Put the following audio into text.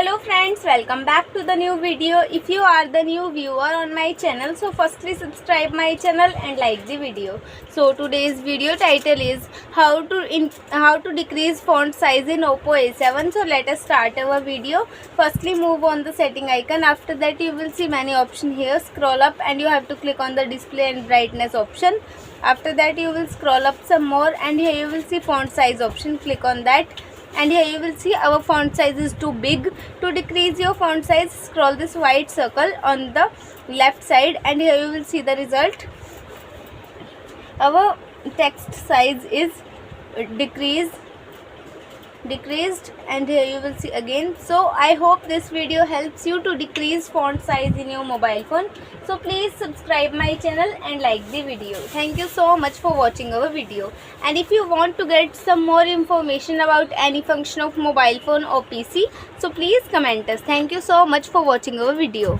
Hello friends, welcome back to the new video. If you are the new viewer on my channel, so firstly subscribe my channel and like the video. So today's video title is how to decrease font size in Oppo A7. So let us start our video. Firstly move on the setting icon. After that you will see many options here. Scroll up and you have to click on the display and brightness option. After that you will scroll up some more and here you will see font size option. Click on that. And here you will see our font size is too big. To decrease your font size, scroll this white circle on the left side and here you will see the result. Our text size is decreased and here you will see again. So I hope this video helps you to decrease font size in your mobile phone. So please subscribe my channel and like the video. Thank you so much for watching our video. And if you want to get some more information about any function of mobile phone or PC, so please comment us. Thank you so much for watching our video.